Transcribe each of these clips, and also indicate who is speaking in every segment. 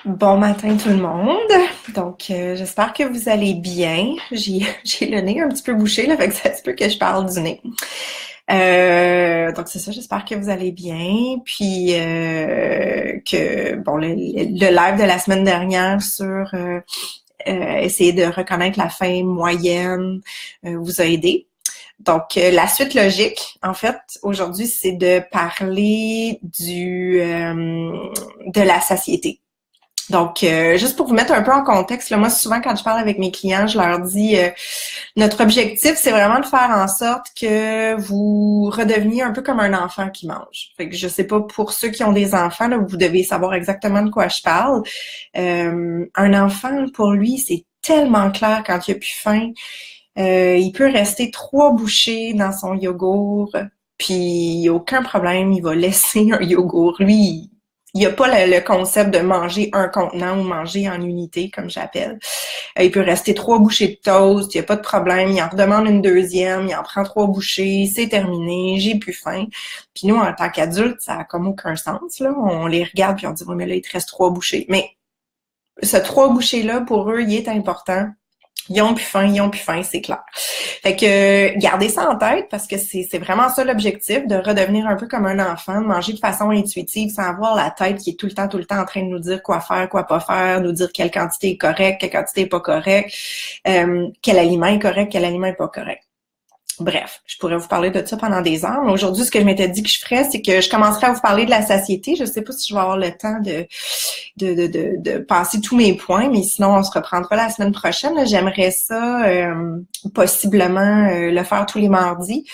Speaker 1: Bon matin tout le monde. Donc, j'espère que vous allez bien. J'ai le nez un petit peu bouché, là, fait que ça se peut que je parle du nez. Donc, c'est ça, j'espère que vous allez bien. Puis, que, bon, le live de la semaine dernière sur essayer de reconnaître la fin moyenne vous a aidé. Donc, la suite logique, en fait, aujourd'hui, c'est de parler de la satiété. Donc, juste pour vous mettre un peu en contexte, là, moi, souvent, quand je parle avec mes clients, je leur dis, notre objectif, c'est vraiment de faire en sorte que vous redeveniez un peu comme un enfant qui mange. Fait que je sais pas, pour ceux qui ont des enfants, là, vous devez savoir exactement de quoi je parle. Un enfant, pour lui, c'est tellement clair quand il a plus faim. Il peut rester 3 bouchées dans son yogourt, puis il n'y a aucun problème, il va laisser un yogourt. Lui, il n'y a pas le concept de manger un contenant ou manger en unité, comme j'appelle. Il peut rester 3 bouchées de toast, il n'y a pas de problème, il en redemande une deuxième, il en prend 3 bouchées, c'est terminé, j'ai plus faim. Puis nous, en tant qu'adultes, ça a comme aucun sens, là. On les regarde puis on dit, oui, mais là, il te reste 3 bouchées. Mais ce 3 bouchées-là, pour eux, il est important. Ils ont plus faim, c'est clair. Fait que gardez ça en tête parce que c'est vraiment ça l'objectif, de redevenir un peu comme un enfant, de manger de façon intuitive sans avoir la tête qui est tout le temps en train de nous dire quoi faire, quoi pas faire, nous dire quelle quantité est correcte, quelle quantité est pas correcte, quel aliment est correct, quel aliment est pas correct. Bref, je pourrais vous parler de ça pendant des heures, mais aujourd'hui, ce que je m'étais dit que je ferais, c'est que je commencerai à vous parler de la satiété. Je sais pas si je vais avoir le temps de passer tous mes points, mais sinon, on se reprendra la semaine prochaine. J'aimerais ça possiblement le faire tous les mardis,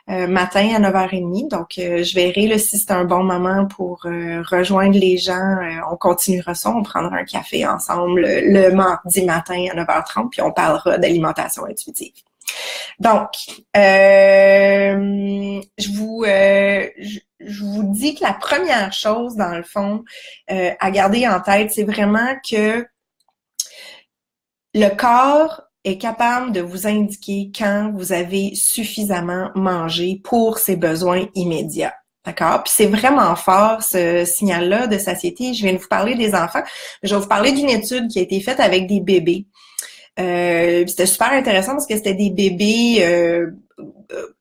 Speaker 1: matin à 9h30. Donc, je verrai là, si c'est un bon moment pour rejoindre les gens. On continuera ça, on prendra un café ensemble le mardi matin à 9h30, puis on parlera d'alimentation intuitive. Donc, je vous dis que la première chose, dans le fond, à garder en tête, c'est vraiment que le corps est capable de vous indiquer quand vous avez suffisamment mangé pour ses besoins immédiats. D'accord? Puis c'est vraiment fort, ce signal-là de satiété. Je viens de vous parler des enfants. Je vais vous parler d'une étude qui a été faite avec des bébés. C'était super intéressant parce que c'était des bébés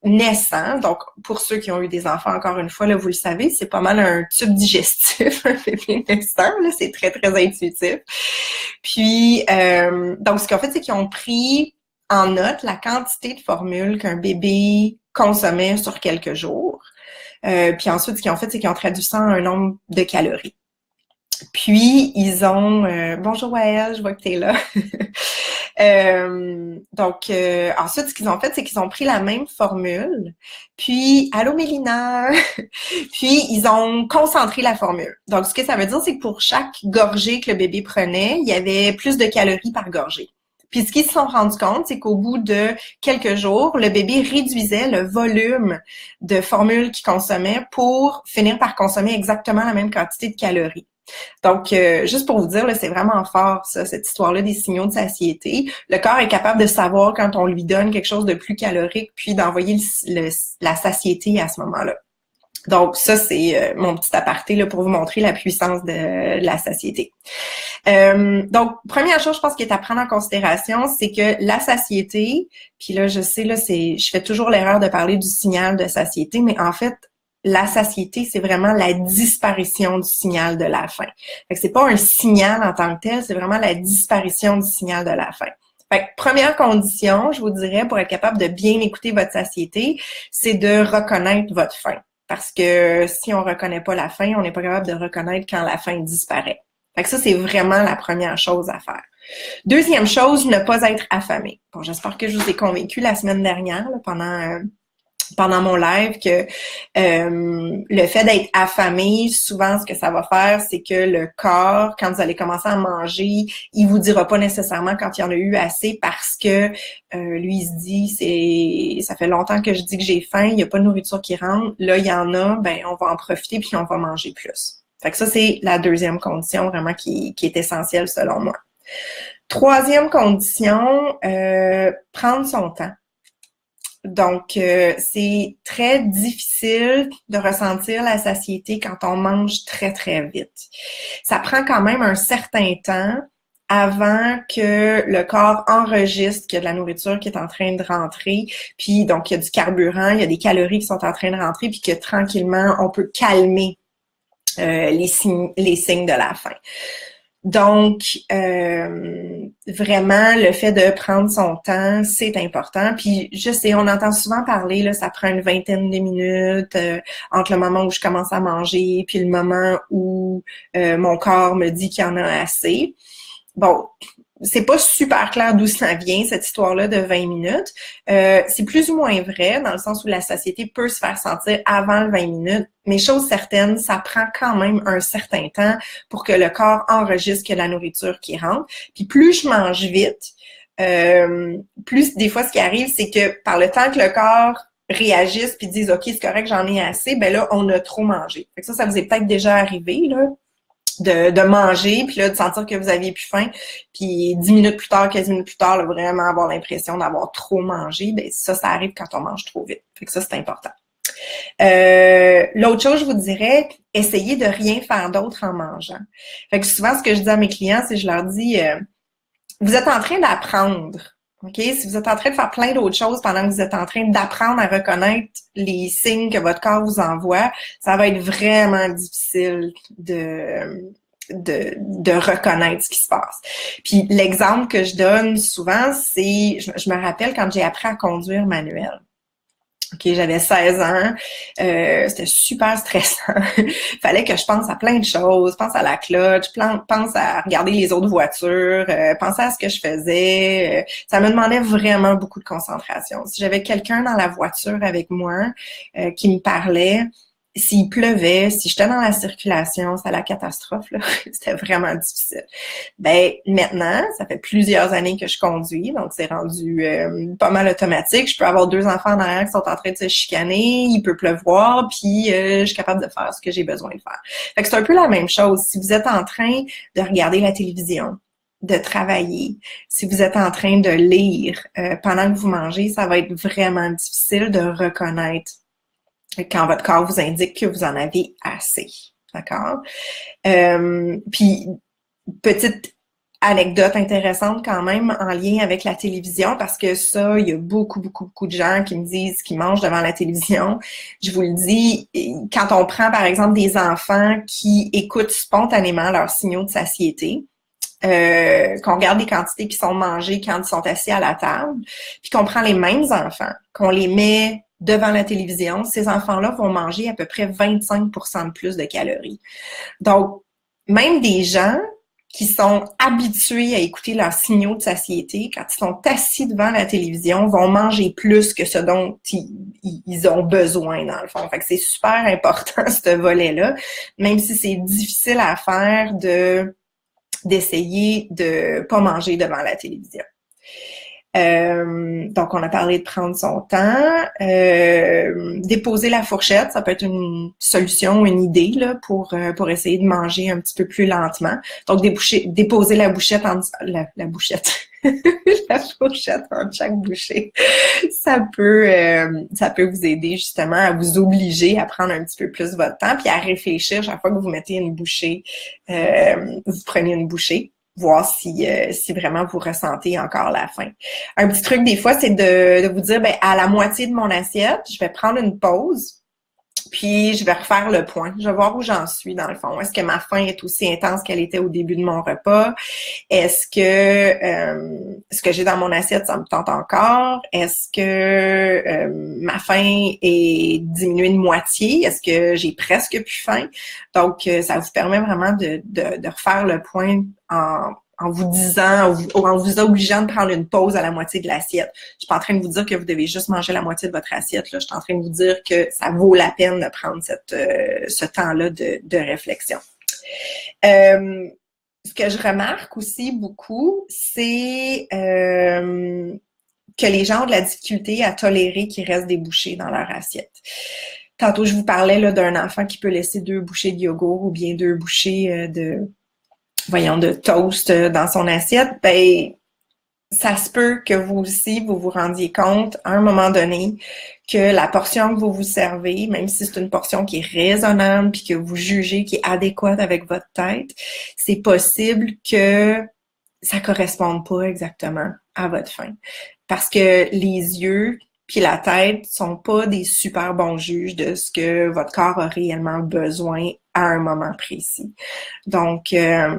Speaker 1: naissants. Donc, pour ceux qui ont eu des enfants, encore une fois, là, vous le savez, c'est pas mal un tube digestif, un bébé naissant. Là, c'est très, très intuitif. Puis, donc, ce qu'ils ont fait, c'est qu'ils ont pris en note la quantité de formules qu'un bébé consommait sur quelques jours. Puis ensuite, ce qu'ils ont fait, c'est qu'ils ont traduit ça en un nombre de calories. Puis, ils ont... bonjour Wael, je vois que tu es là. Donc, ensuite, ce qu'ils ont fait, c'est qu'ils ont pris la même formule, puis, allô Mélina, puis ils ont concentré la formule. Donc, ce que ça veut dire, c'est que pour chaque gorgée que le bébé prenait, il y avait plus de calories par gorgée. Puis, ce qu'ils se sont rendus compte, c'est qu'au bout de quelques jours, le bébé réduisait le volume de formules qu'il consommait pour finir par consommer exactement la même quantité de calories. Donc, juste pour vous dire, là, c'est vraiment fort, ça, cette histoire-là des signaux de satiété. Le corps est capable de savoir quand on lui donne quelque chose de plus calorique, puis d'envoyer la satiété à ce moment-là. Donc, ça, c'est mon petit aparté là, pour vous montrer la puissance de la satiété. Donc, première chose, je pense, qui est à prendre en considération, c'est que la satiété, puis là, je sais, là, je fais toujours l'erreur de parler du signal de satiété, mais en fait, la satiété, c'est vraiment la disparition du signal de la faim. Fait que c'est pas un signal en tant que tel, c'est vraiment la disparition du signal de la faim. Fait que première condition, je vous dirais, pour être capable de bien écouter votre satiété, c'est de reconnaître votre faim. Parce que si on reconnaît pas la faim, on n'est pas capable de reconnaître quand la faim disparaît. Fait que ça, c'est vraiment la première chose à faire. Deuxième chose, ne pas être affamé. Bon, j'espère que je vous ai convaincu la semaine dernière, là, pendant mon live, que le fait d'être affamé, souvent, ce que ça va faire, c'est que le corps, quand vous allez commencer à manger, il vous dira pas nécessairement quand il y en a eu assez parce que lui, il se dit, ça fait longtemps que je dis que j'ai faim, il n'y a pas de nourriture qui rentre. Là, il y en a, ben on va en profiter puis on va manger plus. Fait que ça, c'est la deuxième condition vraiment qui est essentielle selon moi. Troisième condition, prendre son temps. Donc, c'est très difficile de ressentir la satiété quand on mange très, très vite. Ça prend quand même un certain temps avant que le corps enregistre qu'il y a de la nourriture qui est en train de rentrer, puis donc il y a du carburant, il y a des calories qui sont en train de rentrer, puis que tranquillement, on peut calmer les signes de la faim. Donc, vraiment, le fait de prendre son temps, c'est important. Puis, je sais, on entend souvent parler, là, ça prend une vingtaine de minutes entre le moment où je commence à manger puis le moment où mon corps me dit qu'il y en a assez. Bon, c'est pas super clair d'où ça vient, cette histoire-là de 20 minutes. C'est plus ou moins vrai, dans le sens où la satiété peut se faire sentir avant le 20 minutes, mais chose certaine, ça prend quand même un certain temps pour que le corps enregistre que la nourriture qui rentre. Puis plus je mange vite, plus des fois ce qui arrive, c'est que par le temps que le corps réagisse puis dise OK, c'est correct, j'en ai assez, ben là, on a trop mangé. Fait que ça vous est peut-être déjà arrivé, là. De manger, puis là, de sentir que vous aviez plus faim, puis 10 minutes plus tard, 15 minutes plus tard, là, vraiment avoir l'impression d'avoir trop mangé, ben ça arrive quand on mange trop vite. Fait que ça, c'est important. L'autre chose, je vous dirais, essayez de rien faire d'autre en mangeant. Fait que souvent, ce que je dis à mes clients, c'est je leur dis, vous êtes en train d'apprendre. OK? Si vous êtes en train de faire plein d'autres choses pendant que vous êtes en train d'apprendre à reconnaître les signes que votre corps vous envoie, ça va être vraiment difficile de reconnaître ce qui se passe. Puis l'exemple que je donne souvent, c'est, je me rappelle quand j'ai appris à conduire manuel. OK, j'avais 16 ans, c'était super stressant. Fallait que je pense à plein de choses, pense à la clutch, pense à regarder les autres voitures, penser à ce que je faisais. Ça me demandait vraiment beaucoup de concentration. Si j'avais quelqu'un dans la voiture avec moi qui me parlait, s'il pleuvait, si j'étais dans la circulation, c'était la catastrophe, là. C'était vraiment difficile. Ben maintenant, ça fait plusieurs années que je conduis, donc c'est rendu pas mal automatique. Je peux avoir 2 enfants en arrière qui sont en train de se chicaner, il peut pleuvoir, puis je suis capable de faire ce que j'ai besoin de faire. Fait que c'est un peu la même chose. Si vous êtes en train de regarder la télévision, de travailler, si vous êtes en train de lire pendant que vous mangez, ça va être vraiment difficile de reconnaître quand votre corps vous indique que vous en avez assez. D'accord? Puis, petite anecdote intéressante quand même en lien avec la télévision, parce que ça, il y a beaucoup de gens qui me disent qu'ils mangent devant la télévision. Je vous le dis, quand on prend par exemple des enfants qui écoutent spontanément leurs signaux de satiété, qu'on regarde les quantités qui sont mangées quand ils sont assis à la table, puis qu'on prend les mêmes enfants, qu'on les met devant la télévision, ces enfants-là vont manger à peu près 25% de plus de calories. Donc, même des gens qui sont habitués à écouter leurs signaux de satiété, quand ils sont assis devant la télévision, vont manger plus que ce dont ils ont besoin, dans le fond. Fait que c'est super important, ce volet-là, même si c'est difficile à faire d'essayer de pas manger devant la télévision. Donc, on a parlé de prendre son temps, déposer la fourchette, ça peut être une solution, une idée là pour essayer de manger un petit peu plus lentement. Donc, déposer la bouchette la bouchette, la fourchette entre chaque bouchée, ça peut vous aider justement à vous obliger à prendre un petit peu plus votre temps, puis à réfléchir chaque fois que vous mettez une bouchée, vous prenez une bouchée. Voir si vraiment vous ressentez encore la faim. Un petit truc des fois, c'est de vous dire, ben à la moitié de mon assiette, je vais prendre une pause, puis je vais refaire le point. Je vais voir où j'en suis dans le fond. Est-ce que ma faim est aussi intense qu'elle était au début de mon repas? Est-ce que ce que j'ai dans mon assiette, ça me tente encore? Est-ce que ma faim est diminuée de moitié? Est-ce que j'ai presque plus faim? Donc, ça vous permet vraiment de refaire le point en vous disant, en vous obligeant de prendre une pause à la moitié de l'assiette. Je suis pas en train de vous dire que vous devez juste manger la moitié de votre assiette. Là. Je suis en train de vous dire que ça vaut la peine de prendre ce temps-là de réflexion. Ce que je remarque aussi beaucoup, c'est que les gens ont de la difficulté à tolérer qu'il reste des bouchées dans leur assiette. Tantôt, je vous parlais là, d'un enfant qui peut laisser 2 bouchées de yogourt ou bien 2 bouchées de toast dans son assiette. Ben, ça se peut que vous aussi, vous vous rendiez compte à un moment donné que la portion que vous vous servez, même si c'est une portion qui est raisonnable puis que vous jugez qui est adéquate avec votre tête, c'est possible que ça corresponde pas exactement à votre faim. Parce que les yeux puis la tête sont pas des super bons juges de ce que votre corps a réellement besoin à un moment précis. Donc,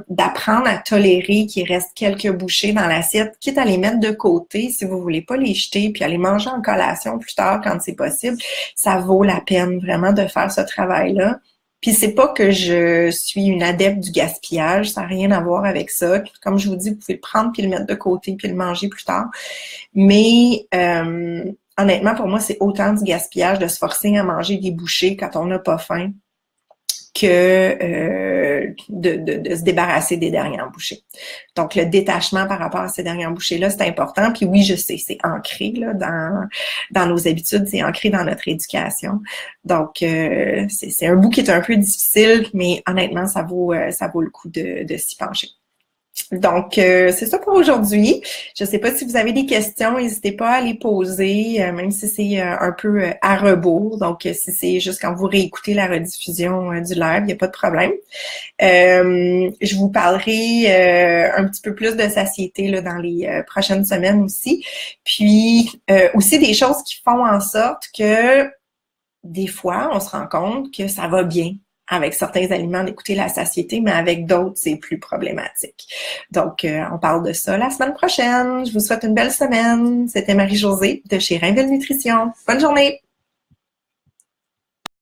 Speaker 1: d'apprendre à tolérer qu'il reste quelques bouchées dans l'assiette, quitte à les mettre de côté si vous voulez pas les jeter, puis à les manger en collation plus tard quand c'est possible, ça vaut la peine vraiment de faire ce travail-là. Puis c'est pas que je suis une adepte du gaspillage, ça n'a rien à voir avec ça. Comme je vous dis, vous pouvez le prendre puis le mettre de côté puis le manger plus tard. Mais honnêtement, pour moi, c'est autant du gaspillage de se forcer à manger des bouchées quand on n'a pas faim que de se débarrasser des dernières bouchées. Donc, le détachement par rapport à ces dernières bouchées-là, c'est important. Puis oui, je sais, c'est ancré là, dans nos habitudes, c'est ancré dans notre éducation. Donc, c'est un bout qui est un peu difficile, mais honnêtement, ça vaut le coup de s'y pencher. Donc, c'est ça pour aujourd'hui. Je ne sais pas si vous avez des questions, n'hésitez pas à les poser, même si c'est un peu à rebours. Donc, si c'est juste quand vous réécoutez la rediffusion du live, il n'y a pas de problème. Je vous parlerai un petit peu plus de satiété là, dans les prochaines semaines aussi. Puis, aussi des choses qui font en sorte que des fois, on se rend compte que ça va bien avec certains aliments d'écouter la satiété, mais avec d'autres, c'est plus problématique. Donc, on parle de ça la semaine prochaine. Je vous souhaite une belle semaine. C'était Marie-Josée de chez Rainville Nutrition. Bonne journée!